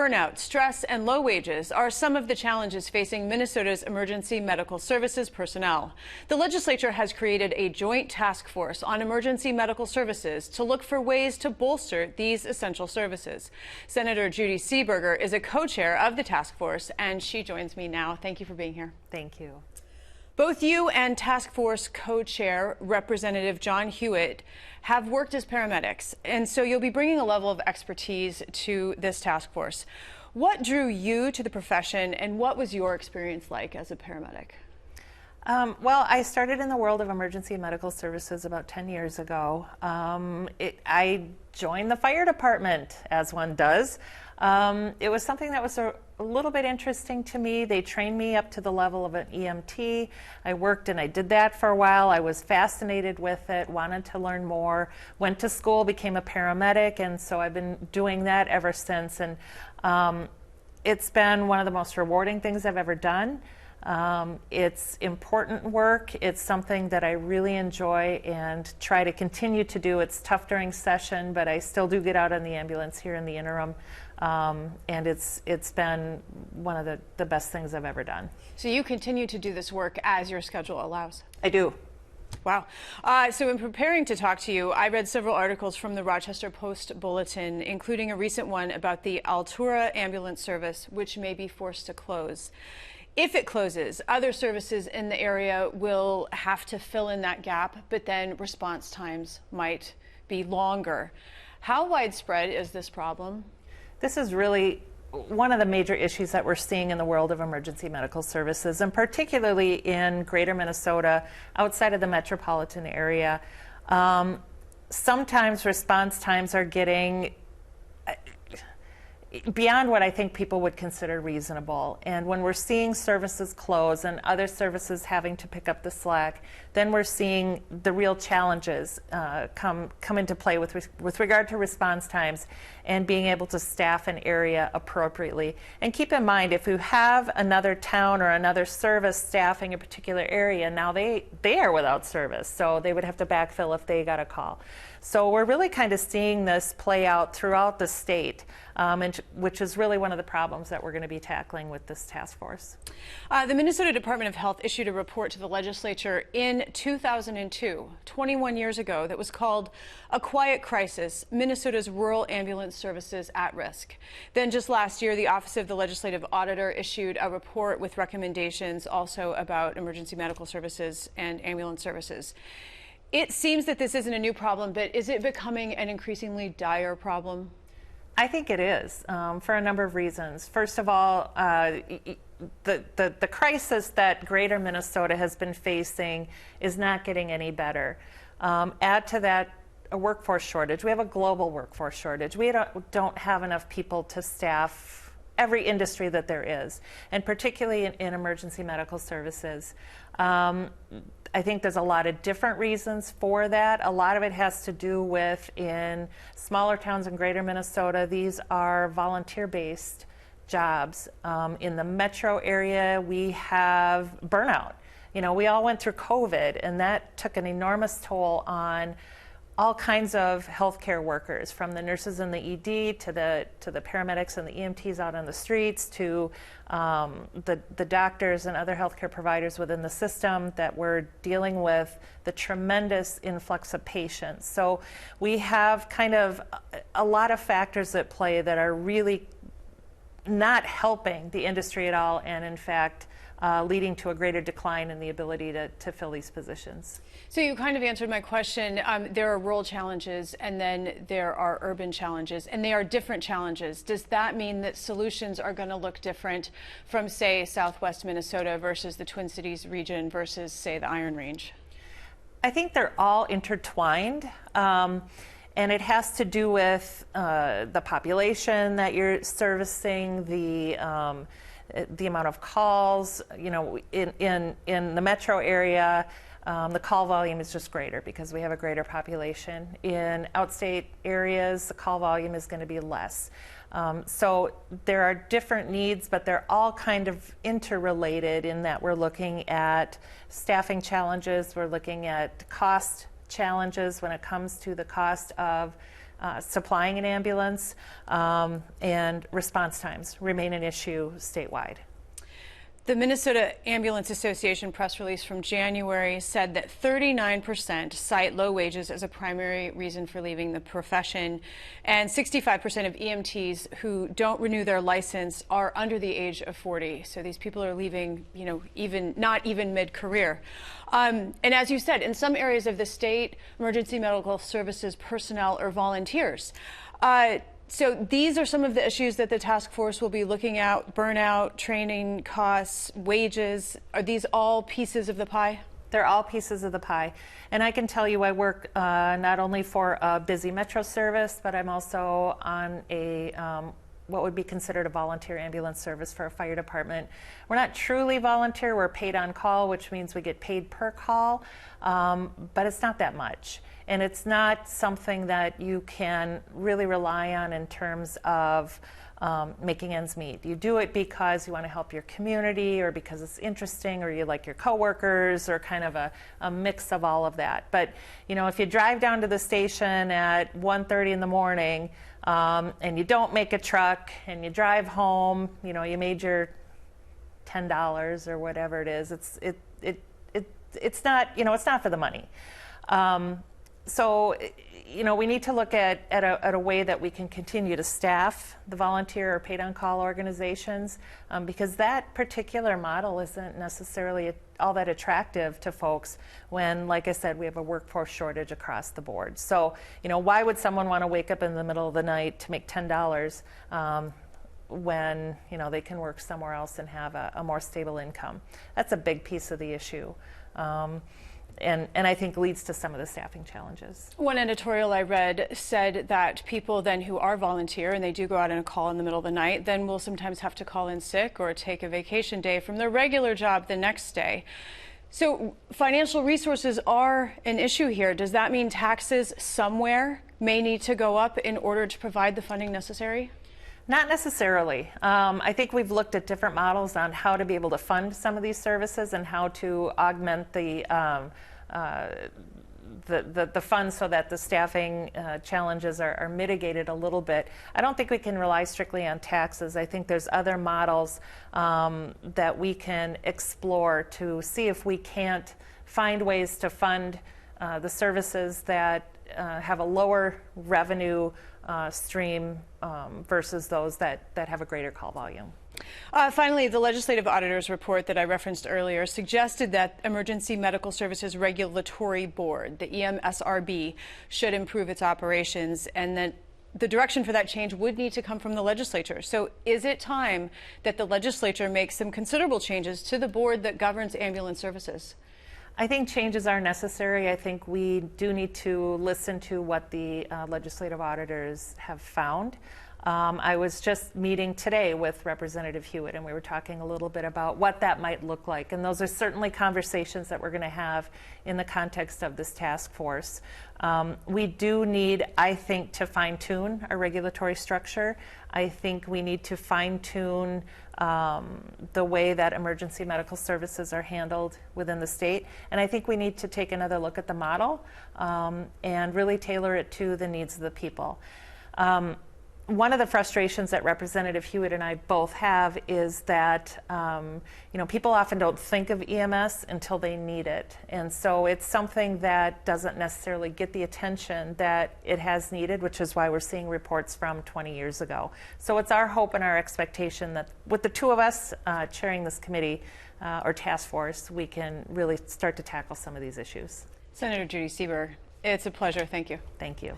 Burnout, stress, and low wages are some of the challenges facing Minnesota's emergency medical services personnel. The legislature has created a joint task force on emergency medical services to look for ways to bolster these essential services. Senator Judy Seeberger is a co-chair of the task force, and she joins me now. Thank you for being here. Thank you. Both you and task force co-chair Representative John Hewitt have worked as paramedics, and so you'll be bringing a level of expertise to this task force. What drew you to the profession, and what was your experience like as a paramedic? Well, I started in the world of emergency medical services about 10 years ago. I joined the fire department, as one does. It was something that was a little bit interesting to me. They trained me up to the level of an EMT. I worked and I did that for a while. I was fascinated with it, wanted to learn more, went to school, became a paramedic, and so I've been doing that ever since. And it's been one of the most rewarding things I've ever done. It's important work. It's something that I really enjoy and try to continue to do. It's tough during session, but I still do get out on the ambulance here in the interim. And it's been one of the best things I've ever done. So you continue to do this work as your schedule allows? I do. Wow. So in preparing to talk to you, I read several articles from the Rochester Post Bulletin, including a recent one about the Altura ambulance service, which may be forced to close. If it closes, other services in the area will have to fill in that gap, but then response times might be longer. How widespread is this problem? This is really one of the major issues that we're seeing in the world of emergency medical services, and particularly in greater Minnesota, outside of the metropolitan area. Sometimes response times are getting beyond what I think people would consider reasonable. And when we're seeing services close and other services having to pick up the slack, then we're seeing the real challenges come into play with regard to response times and being able to staff an area appropriately. And keep in mind, if you have another town or another service staffing a particular area, now they are without service, so they would have to backfill if they got a call. So we're really kind of seeing this play out throughout the state, which is really one of the problems that we're going to be tackling with this task force. The Minnesota Department of Health issued a report to the legislature in 2002, 21 years ago, that was called A Quiet Crisis, Minnesota's Rural Ambulance Services at Risk. Then just last year, the Office of the Legislative Auditor issued a report with recommendations also about emergency medical services and ambulance services. It seems that this isn't a new problem, but is it becoming an increasingly dire problem? I think it is, for a number of reasons. First of all, the crisis that greater Minnesota has been facing is not getting any better. Add to that a workforce shortage. We have a global workforce shortage. We don't have enough people to staff every industry that there is, and particularly in emergency medical services. I think there's a lot of different reasons for that. A lot of it has to do with, in smaller towns in greater Minnesota, these are volunteer-based jobs. In the metro area, we have burnout. You know, we all went through COVID, and that took an enormous toll on all kinds of healthcare workers, from the nurses in the ED to the paramedics and the EMTs out on the streets, to the doctors and other healthcare providers within the system that were dealing with the tremendous influx of patients. So we have kind of a lot of factors at play that are really not helping the industry at all, and in fact leading to a greater decline in the ability to fill these positions. So you kind of answered my question. There are rural challenges, and then there are urban challenges, and they are different challenges. Does that mean that solutions are going to look different from, say, Southwest Minnesota versus the Twin Cities region versus, say, the Iron Range? I think they're all intertwined. And it has to do with the population that you're servicing, the amount of calls. You know, in the metro area, the call volume is just greater because we have a greater population. In outstate areas, the call volume is going to be less. So there are different needs, but they're all kind of interrelated in that we're looking at staffing challenges, we're looking at cost challenges when it comes to the cost of supplying an ambulance, and response times remain an issue statewide. The Minnesota Ambulance Association press release from January said that 39% cite low wages as a primary reason for leaving the profession, and 65% of EMTs who don't renew their license are under the age of 40. So these people are leaving, not even mid-career. And as you said, in some areas of the state, emergency medical services personnel are volunteers. So these are some of the issues that the task force will be looking at: burnout, training costs, wages. Are these all pieces of the pie? They're all pieces of the pie. And I can tell you I work not only for a busy metro service, but I'm also on a what would be considered a volunteer ambulance service for a fire department. We're not truly volunteer, we're paid on call, which means we get paid per call, but it's not that much. And it's not something that you can really rely on in terms of making ends meet. You do it because you want to help your community, or because it's interesting, or you like your coworkers, or kind of a mix of all of that. But if you drive down to the station at 1:30 in the morning, and you don't make a truck, and you drive home, you made your $10 or whatever it is. It's not it's not for the money. So we need to look at a way that we can continue to staff the volunteer or paid on call organizations, because that particular model isn't necessarily all that attractive to folks when, like I said, we have a workforce shortage across the board. So why would someone want to wake up in the middle of the night to make $10 when they can work somewhere else and have a more stable income? That's a big piece of the issue. And I think leads to some of the staffing challenges. One editorial I read said that people then who are volunteer and they do go out on a call in the middle of the night then will sometimes have to call in sick or take a vacation day from their regular job the next day. So financial resources are an issue here. Does that mean taxes somewhere may need to go up in order to provide the funding necessary? Not necessarily. I think we've looked at different models on how to be able to fund some of these services and how to augment the funds so that the staffing challenges are mitigated a little bit. I don't think we can rely strictly on taxes. I think there's other models that we can explore to see if we can't find ways to fund the services that have a lower revenue stream versus those that have a greater call volume. Finally, the Legislative Auditor's report that I referenced earlier suggested that Emergency Medical Services Regulatory Board, the EMSRB, should improve its operations, and that the direction for that change would need to come from the legislature. So is it time that the legislature makes some considerable changes to the board that governs ambulance services? I think changes are necessary. I think we do need to listen to what the legislative auditors have found. I was just meeting today with Representative Hewitt, and we were talking a little bit about what that might look like. And those are certainly conversations that we're going to have in the context of this task force. We do need, I think, to fine-tune our regulatory structure. I think we need to fine-tune the way that emergency medical services are handled within the state. And I think we need to take another look at the model and really tailor it to the needs of the people. One of the frustrations that Representative Hewitt and I both have is that people often don't think of EMS until they need it, and so it's something that doesn't necessarily get the attention that it has needed, which is why we're seeing reports from 20 years ago. So it's our hope and our expectation that with the two of us chairing this committee or task force, we can really start to tackle some of these issues. Senator Judy Seeberger, it's a pleasure. Thank you. Thank you.